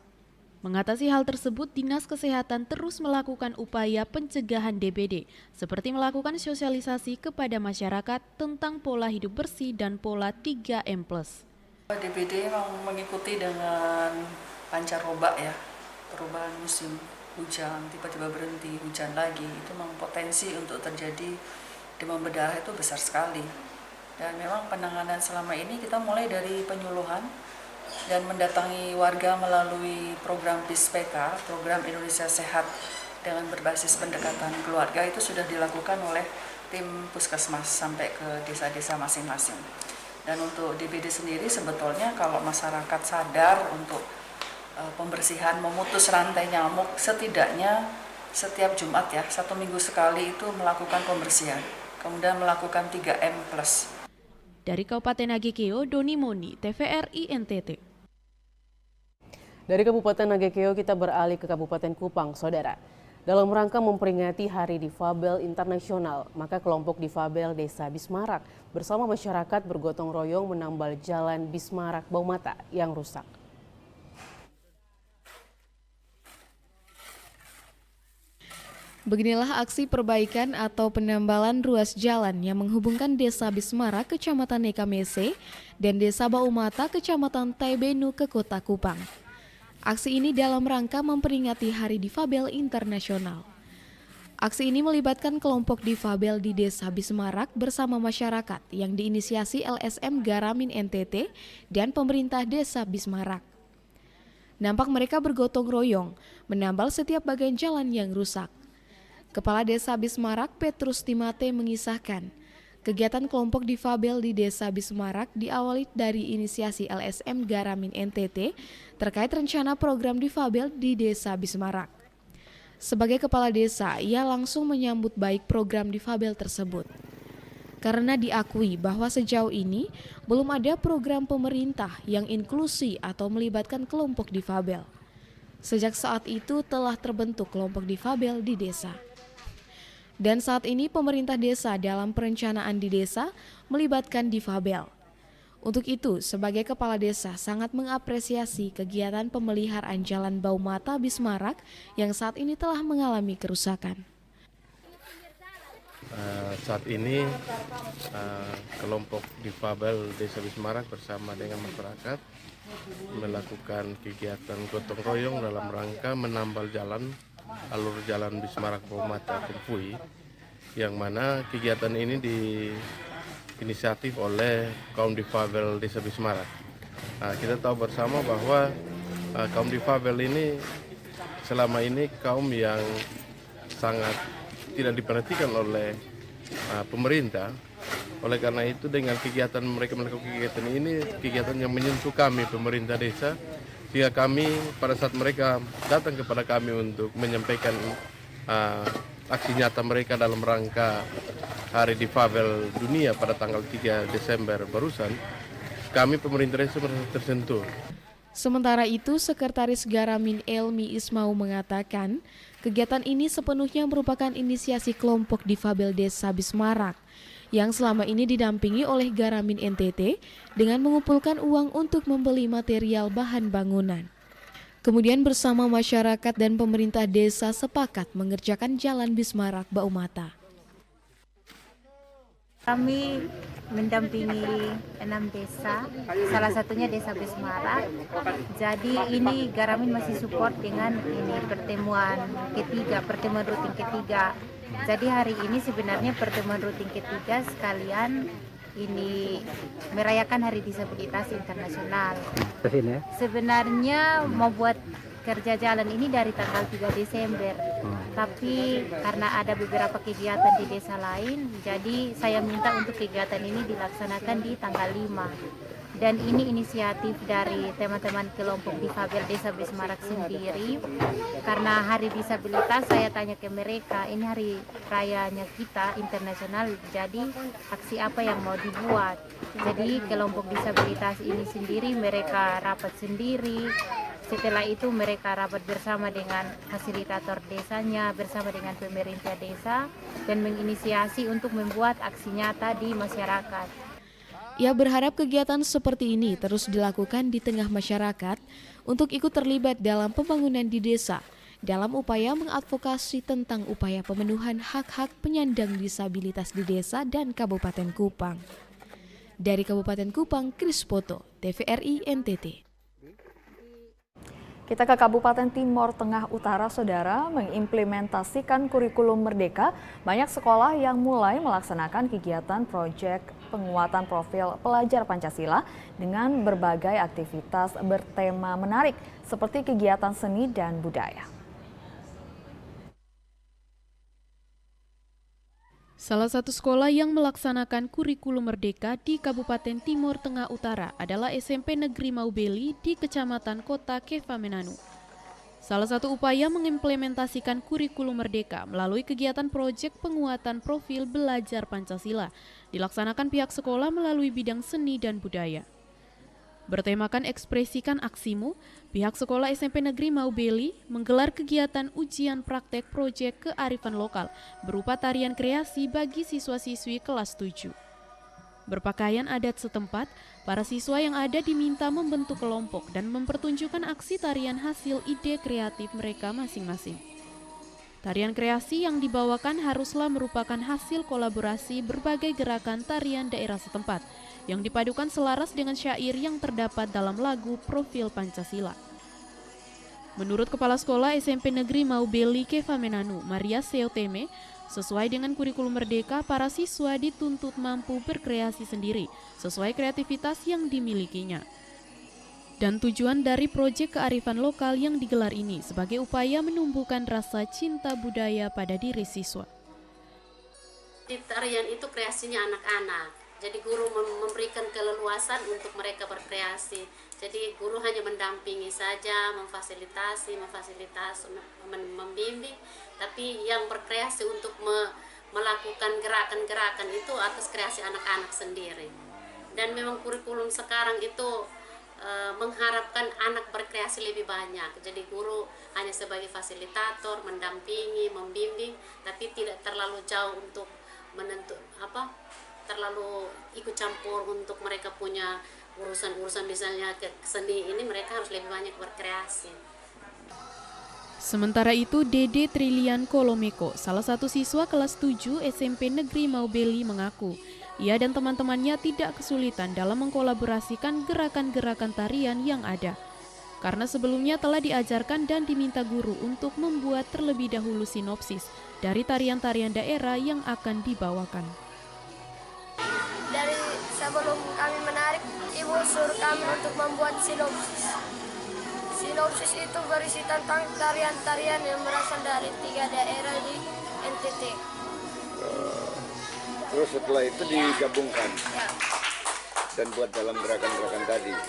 Mengatasi hal tersebut, Dinas Kesehatan terus melakukan upaya pencegahan DBD, seperti melakukan sosialisasi kepada masyarakat tentang pola hidup bersih dan pola 3M+.
DBD memang mengikuti dengan pancaroba ya, perubahan musim hujan, tiba-tiba berhenti, hujan lagi, itu memang potensi untuk terjadi demam berdarah itu besar sekali. Dan memang penanganan selama ini kita mulai dari penyuluhan dan mendatangi warga melalui program PISPK, program Indonesia Sehat dengan berbasis pendekatan keluarga itu sudah dilakukan oleh tim puskesmas sampai ke desa-desa masing-masing. Dan untuk DBD sendiri sebetulnya kalau masyarakat sadar untuk pembersihan, memutus rantai nyamuk, setidaknya setiap Jumat ya, 1 minggu sekali itu melakukan pembersihan, kemudian melakukan 3M+.
Dari Kabupaten Nagekeo, Doni Moni, TVRI NTT.
Dari Kabupaten Nagekeo kita beralih ke Kabupaten Kupang, Saudara. Dalam rangka memperingati Hari Difabel Internasional, maka kelompok difabel Desa Bismarak bersama masyarakat bergotong royong menambal jalan Bismarak Baumata yang rusak.
Beginilah aksi perbaikan atau penambalan ruas jalan yang menghubungkan Desa Bismarak, Kecamatan Nekamese, dan Desa Baumata, Kecamatan Taibenu ke Kota Kupang. Aksi ini dalam rangka memperingati Hari Difabel Internasional. Aksi ini melibatkan kelompok difabel di Desa Bismarak bersama masyarakat yang diinisiasi LSM Garamin NTT dan pemerintah Desa Bismarak. Nampak mereka bergotong royong menambal setiap bagian jalan yang rusak. Kepala Desa Bismarak Petrus Timate mengisahkan, kegiatan kelompok difabel di Desa Bismarak diawali dari inisiasi LSM Garamin NTT terkait rencana program difabel di Desa Bismarak. Sebagai kepala desa, ia langsung menyambut baik program difabel tersebut. Karena diakui bahwa sejauh ini belum ada program pemerintah yang inklusi atau melibatkan kelompok difabel. Sejak saat itu telah terbentuk kelompok difabel di desa. Dan saat ini pemerintah desa dalam perencanaan di desa melibatkan difabel. Untuk itu, sebagai kepala desa sangat mengapresiasi kegiatan pemeliharaan Jalan Baumata Bismarak yang saat ini telah mengalami kerusakan.
Saat ini kelompok difabel Desa Bismarak bersama dengan masyarakat melakukan kegiatan gotong royong dalam rangka menambal jalan alur jalan Bismarak Baumata Kempui, yang mana kegiatan ini diinisiatif oleh kaum difabel Desa Bismarak. Kita tahu bersama bahwa kaum difabel ini selama ini kaum yang sangat tidak diperhatikan oleh pemerintah. Oleh karena itu dengan kegiatan mereka melakukan kegiatan ini, kegiatan yang menyentuh kami pemerintah desa, sehingga kami pada saat mereka datang kepada kami untuk menyampaikan aksi nyata mereka dalam rangka Hari Difabel Dunia pada tanggal 3 Desember barusan, kami pemerintah desa merasa tersentuh.
Sementara itu, Sekretaris Garamin Elmi Ismau mengatakan, kegiatan ini sepenuhnya merupakan inisiasi kelompok difabel Desa Bismarak yang selama ini didampingi oleh Garamin NTT dengan mengumpulkan uang untuk membeli material bahan bangunan. Kemudian bersama masyarakat dan pemerintah desa sepakat mengerjakan Jalan Bismarak Baumata.
Kami mendampingi 6 desa, salah satunya Desa Besmara. Jadi ini Garamin masih support dengan ini pertemuan rutin ketiga. Jadi hari ini sebenarnya pertemuan rutin ketiga sekalian ini merayakan Hari Disabilitas Internasional. Sebenarnya mau buat kerja jalan ini dari tanggal 3 Desember. Tapi karena ada beberapa kegiatan di desa lain, jadi saya minta untuk kegiatan ini dilaksanakan di tanggal 5. Dan ini inisiatif dari teman-teman kelompok difabel Desa Besmarak sendiri. Karena Hari Disabilitas, saya tanya ke mereka, ini hari rayanya kita internasional, jadi aksi apa yang mau dibuat. Jadi kelompok disabilitas ini sendiri mereka rapat sendiri. Setelah itu mereka rapat bersama dengan fasilitator desanya, bersama dengan pemerintah desa, dan menginisiasi untuk membuat aksi nyata di masyarakat.
Ia berharap kegiatan seperti ini terus dilakukan di tengah masyarakat untuk ikut terlibat dalam pembangunan di desa, dalam upaya mengadvokasi tentang upaya pemenuhan hak-hak penyandang disabilitas di desa dan Kabupaten Kupang. Dari Kabupaten Kupang, Kris Poto, TVRI NTT.
Kita ke Kabupaten Timor Tengah Utara, Saudara, mengimplementasikan kurikulum Merdeka. Banyak sekolah yang mulai melaksanakan kegiatan proyek penguatan profil pelajar Pancasila dengan berbagai aktivitas bertema menarik seperti kegiatan seni dan budaya.
Salah satu sekolah yang melaksanakan kurikulum Merdeka di Kabupaten Timor Tengah Utara adalah SMP Negeri Maubeli di Kecamatan Kota Kefamenanu. Salah satu upaya mengimplementasikan kurikulum Merdeka melalui kegiatan proyek penguatan profil belajar Pancasila dilaksanakan pihak sekolah melalui bidang seni dan budaya. Bertemakan ekspresikan aksimu, pihak sekolah SMP Negeri Maubeli menggelar kegiatan ujian praktek proyek kearifan lokal berupa tarian kreasi bagi siswa-siswi kelas 7. Berpakaian adat setempat, para siswa yang ada diminta membentuk kelompok dan mempertunjukkan aksi tarian hasil ide kreatif mereka masing-masing. Tarian kreasi yang dibawakan haruslah merupakan hasil kolaborasi berbagai gerakan tarian daerah setempat yang dipadukan selaras dengan syair yang terdapat dalam lagu Profil Pancasila. Menurut Kepala Sekolah SMP Negeri Maubeli Kefamenanu, Maria Seoteme, sesuai dengan kurikulum Merdeka, para siswa dituntut mampu berkreasi sendiri sesuai kreativitas yang dimilikinya. Dan tujuan dari proyek kearifan lokal yang digelar ini sebagai upaya menumbuhkan rasa cinta budaya pada diri siswa.
Tarian itu kreasinya anak-anak. Jadi guru memberikan keleluasan untuk mereka berkreasi. Jadi guru hanya mendampingi saja, memfasilitasi, membimbing. Tapi yang berkreasi untuk melakukan gerakan-gerakan itu atas kreasi anak-anak sendiri. Dan memang kurikulum sekarang itu mengharapkan anak berkreasi lebih banyak. Jadi guru hanya sebagai fasilitator, mendampingi, membimbing, tapi tidak terlalu jauh untuk terlalu ikut campur untuk mereka punya urusan-urusan misalnya ke seni ini, mereka harus lebih banyak berkreasi.
Sementara itu, Dede Trilian Kolomeko, salah satu siswa kelas 7 SMP Negeri Maubeli mengaku, ia dan teman-temannya tidak kesulitan dalam mengkolaborasikan gerakan-gerakan tarian yang ada. Karena sebelumnya telah diajarkan dan diminta guru untuk membuat terlebih dahulu sinopsis dari tarian-tarian daerah yang akan dibawakan.
Dari sebelum kami menarik, ibu suruh kami untuk membuat sinopsis. Sinopsis itu berisi tentang tarian-tarian yang berasal dari 3 daerah di NTT.
Terus setelah itu digabungkan
ya,
dan buat dalam gerakan-gerakan tadi.
Ya.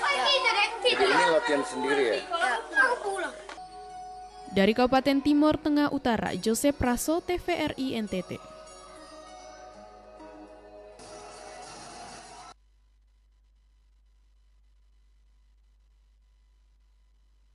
Jadi ini latihan sendiri ya?
Ya.
Dari Kabupaten Timor Tengah Utara, Joseph Praso, TVRI NTT.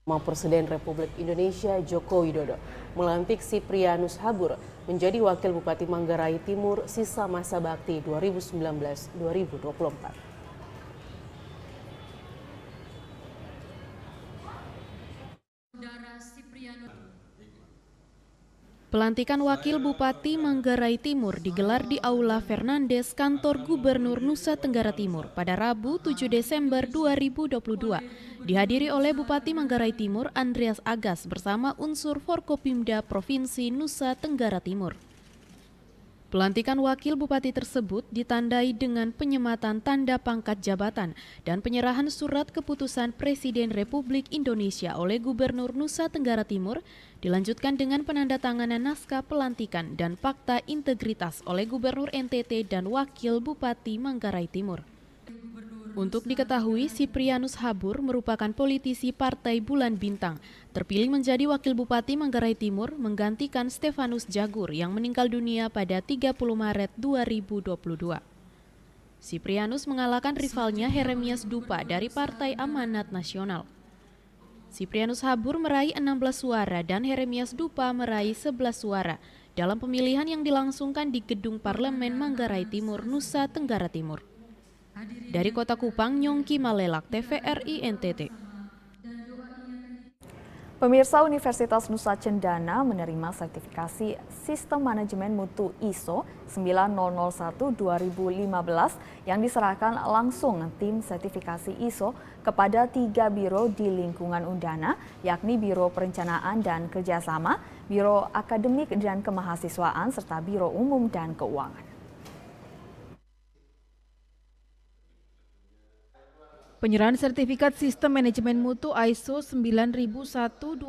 Presiden Republik Indonesia Joko Widodo melantik Siprianus Habur menjadi Wakil Bupati Manggarai Timur sisa masa bakti 2019-2024.
Pelantikan Wakil Bupati Manggarai Timur digelar di Aula Fernandes, Kantor Gubernur Nusa Tenggara Timur pada Rabu 7 Desember 2022. Dihadiri oleh Bupati Manggarai Timur Andreas Agas bersama unsur Forkopimda Provinsi Nusa Tenggara Timur. Pelantikan Wakil Bupati tersebut ditandai dengan penyematan tanda pangkat jabatan dan penyerahan surat keputusan Presiden Republik Indonesia oleh Gubernur Nusa Tenggara Timur, dilanjutkan dengan penandatanganan naskah pelantikan dan fakta integritas oleh Gubernur NTT dan Wakil Bupati Manggarai Timur. Untuk diketahui, Siprianus Habur merupakan politisi Partai Bulan Bintang, terpilih menjadi Wakil Bupati Manggarai Timur menggantikan Stefanus Jagur yang meninggal dunia pada 30 Maret 2022. Siprianus mengalahkan rivalnya Heremias Dupa dari Partai Amanat Nasional. Siprianus Habur meraih 16 suara dan Heremias Dupa meraih 11 suara dalam pemilihan yang dilangsungkan di Gedung Parlemen Manggarai Timur, Nusa Tenggara Timur. Dari Kota Kupang, Nyongki Malelak, TVRI NTT.
Pemirsa, Universitas Nusa Cendana menerima sertifikasi Sistem Manajemen Mutu ISO 9001-2015 yang diserahkan langsung tim sertifikasi ISO kepada 3 biro di lingkungan Undana, yakni Biro Perencanaan dan Kerjasama, Biro Akademik dan Kemahasiswaan, serta Biro Umum dan Keuangan.
Penyerahan sertifikat Sistem Manajemen Mutu ISO 9001-2015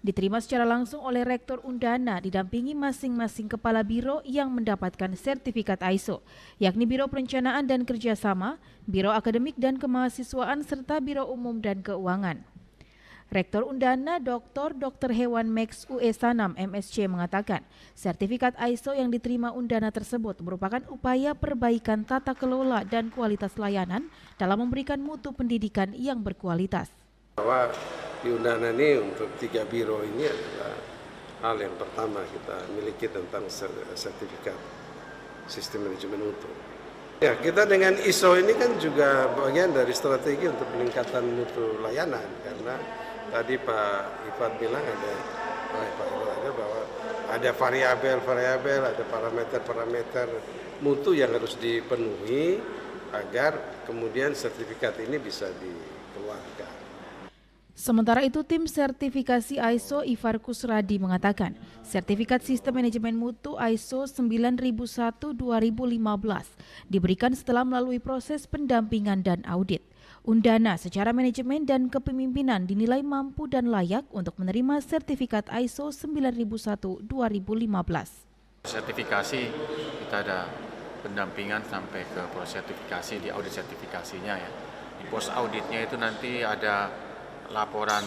diterima secara langsung oleh Rektor Undana didampingi masing-masing kepala biro yang mendapatkan sertifikat ISO, yakni Biro Perencanaan dan Kerjasama, Biro Akademik dan Kemahasiswaan, serta Biro Umum dan Keuangan. Rektor Undana Dr. Hewan Max UE Sanam MSc mengatakan, sertifikat ISO yang diterima Undana tersebut merupakan upaya perbaikan tata kelola dan kualitas layanan dalam memberikan mutu pendidikan yang berkualitas.
Bahwa di Undana ini untuk 3 biro ini adalah hal yang pertama kita miliki tentang sertifikat Sistem Manajemen Mutu. Ya, kita dengan ISO ini kan juga bagian dari strategi untuk peningkatan mutu layanan, karena tadi Pak Ifat bilang bahwa ada variabel-variabel, ada parameter-parameter mutu yang harus dipenuhi agar kemudian sertifikat ini bisa dikeluarkan.
Sementara itu, tim sertifikasi ISO Ivar Kusradi mengatakan, sertifikat Sistem Manajemen Mutu ISO 9001-2015 diberikan setelah melalui proses pendampingan dan audit. Undana secara manajemen dan kepemimpinan dinilai mampu dan layak untuk menerima sertifikat ISO 9001-2015.
Sertifikasi kita ada pendampingan sampai ke proses sertifikasi, di audit sertifikasinya ya. Di pos auditnya itu nanti ada laporan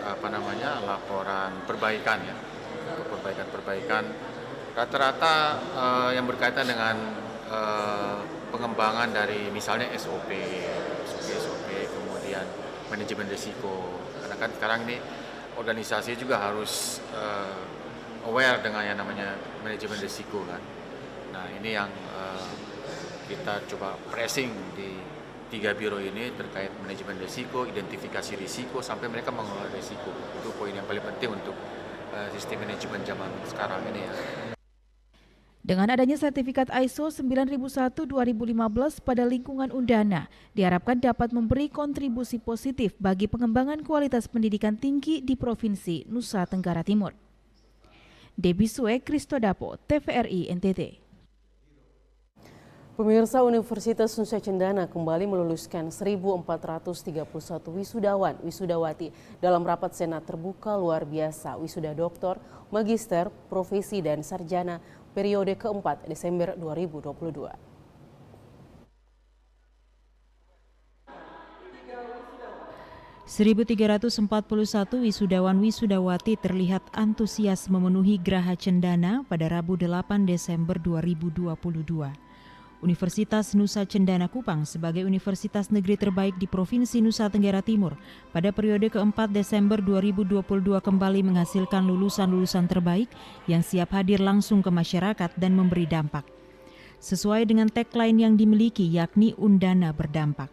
laporan perbaikan ya, perbaikan rata-rata yang berkaitan dengan pengembangan dari misalnya SOP, kemudian manajemen risiko, karena kan sekarang ini organisasi juga harus aware dengan yang namanya manajemen risiko kan. Nah ini yang kita coba pressing di 3 biro ini terkait manajemen risiko, identifikasi risiko, sampai mereka mengelola risiko. Itu poin yang paling penting untuk sistem manajemen zaman sekarang ini ya.
Dengan adanya sertifikat ISO 9001-2015 pada lingkungan Undana, diharapkan dapat memberi kontribusi positif bagi pengembangan kualitas pendidikan tinggi di Provinsi Nusa Tenggara Timur. Debbie Sue, Kristodapo, TVRI NTT.
Pemirsa, Universitas Nusa Cendana kembali meluluskan 1.431 wisudawan wisudawati dalam rapat senat terbuka luar biasa wisuda doktor, magister, profesi dan sarjana periode keempat Desember 2022.
(1.341) wisudawan wisudawati terlihat antusias memenuhi Geraha Cendana pada Rabu 8 Desember 2022. Universitas Nusa Cendana Kupang sebagai universitas negeri terbaik di Provinsi Nusa Tenggara Timur pada periode keempat Desember 2022 kembali menghasilkan lulusan-lulusan terbaik yang siap hadir langsung ke masyarakat dan memberi dampak. Sesuai dengan tagline yang dimiliki, yakni Undana Berdampak.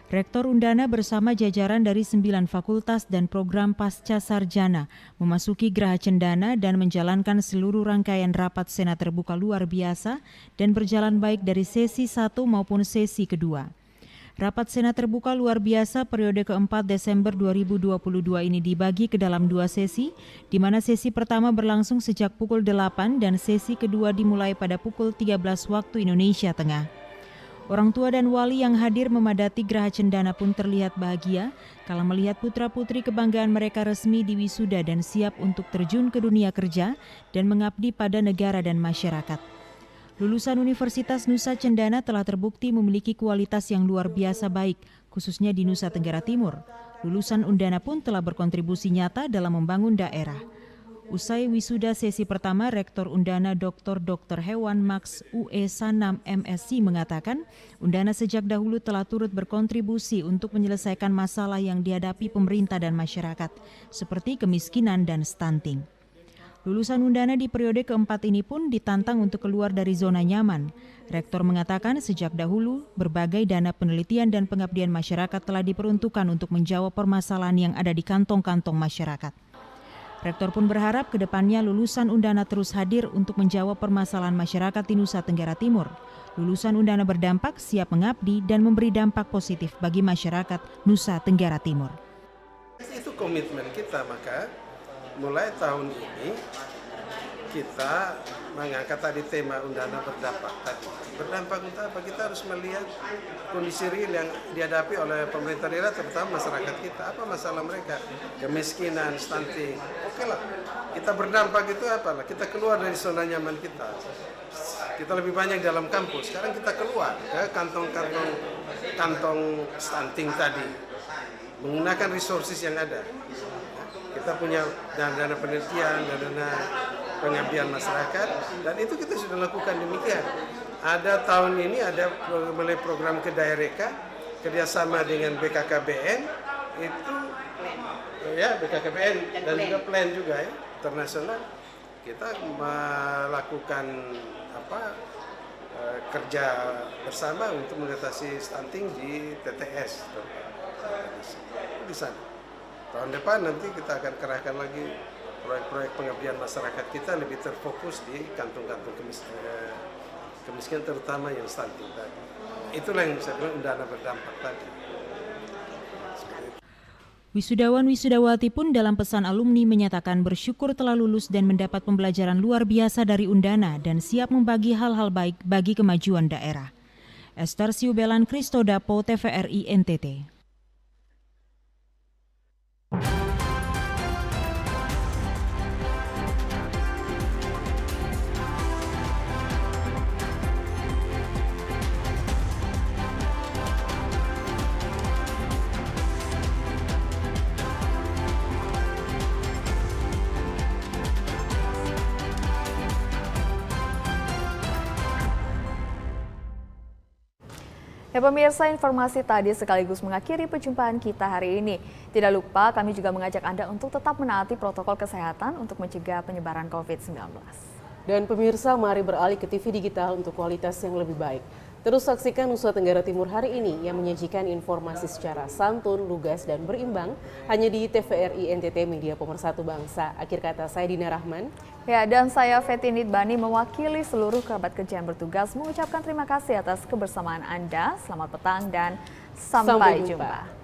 Rektor Undana bersama jajaran dari 9 fakultas dan program pasca sarjana memasuki Geraha Cendana dan menjalankan seluruh rangkaian rapat Senat terbuka luar biasa dan berjalan baik dari sesi 1 maupun sesi kedua. Rapat Senat terbuka luar biasa periode keempat Desember 2022 ini dibagi ke dalam 2 sesi, di mana sesi pertama berlangsung sejak pukul 8 dan sesi kedua dimulai pada pukul 13 waktu Indonesia Tengah. Orang tua dan wali yang hadir memadati Geraha Cendana pun terlihat bahagia kala melihat putra-putri kebanggaan mereka resmi diwisuda dan siap untuk terjun ke dunia kerja dan mengabdi pada negara dan masyarakat. Lulusan Universitas Nusa Cendana telah terbukti memiliki kualitas yang luar biasa baik, khususnya di Nusa Tenggara Timur. Lulusan Undana pun telah berkontribusi nyata dalam membangun daerah. Usai wisuda sesi pertama, Rektor Undana Dr. Hewan Max UE Sanam MSc mengatakan, Undana sejak dahulu telah turut berkontribusi untuk menyelesaikan masalah yang dihadapi pemerintah dan masyarakat, seperti kemiskinan dan stunting. Lulusan Undana di periode keempat ini pun ditantang untuk keluar dari zona nyaman. Rektor mengatakan sejak dahulu, berbagai dana penelitian dan pengabdian masyarakat telah diperuntukkan untuk menjawab permasalahan yang ada di kantong-kantong masyarakat. Rektor pun berharap ke depannya lulusan Undana terus hadir untuk menjawab permasalahan masyarakat di Nusa Tenggara Timur. Lulusan Undana berdampak, siap mengabdi dan memberi dampak positif bagi masyarakat Nusa Tenggara Timur.
Itu komitmen kita, maka mulai tahun ini kita mengangkat tadi tema Undana berdampak tadi. Berdampak untuk apa? Kita harus melihat kondisi real yang dihadapi oleh pemerintah daerah, terutama masyarakat kita. Apa masalah mereka? Kemiskinan, stunting. Oke lah, kita berdampak itu apalah? Kita keluar dari zona nyaman kita. Kita lebih banyak dalam kampus. Sekarang kita keluar ke kantong stunting tadi. Menggunakan resources yang ada. Kita punya dana penelitian, dana pengabdian masyarakat, dan itu kita sudah lakukan demikian. Ada tahun ini ada mulai program Kedaereka kerjasama dengan BKKBN, itu ya BKKBN dan juga plan juga ya internasional. Kita melakukan kerja bersama untuk mengatasi stunting di TTS di sana. Tahun depan nanti kita akan kerahkan lagi proyek-proyek pengabdian masyarakat kita lebih terfokus di kantong-kantong kemiskinan terutama yang stunting tadi. Itulah yang saya bilang Undana berdampak tadi.
Wisudawan-wisudawati pun dalam pesan alumni menyatakan bersyukur telah lulus dan mendapat pembelajaran luar biasa dari Undana dan siap membagi hal-hal baik bagi kemajuan daerah. Esther Siubelan Kristodapo, TVRI NTT.
Ya pemirsa, informasi tadi sekaligus mengakhiri perjumpaan kita hari ini. Tidak lupa kami juga mengajak Anda untuk tetap menaati protokol kesehatan untuk mencegah penyebaran COVID-19.
Dan pemirsa, mari beralih ke TV digital untuk kualitas yang lebih baik. Terus saksikan Nusa Tenggara Timur hari ini yang menyajikan informasi secara santun, lugas, dan berimbang hanya di TVRI NTT Media Pemersatu Bangsa. Akhir kata saya Dina Rahman.
Ya, dan saya Feti Nidbani mewakili seluruh kerabat kerja yang bertugas mengucapkan terima kasih atas kebersamaan Anda. Selamat petang dan sampai jumpa.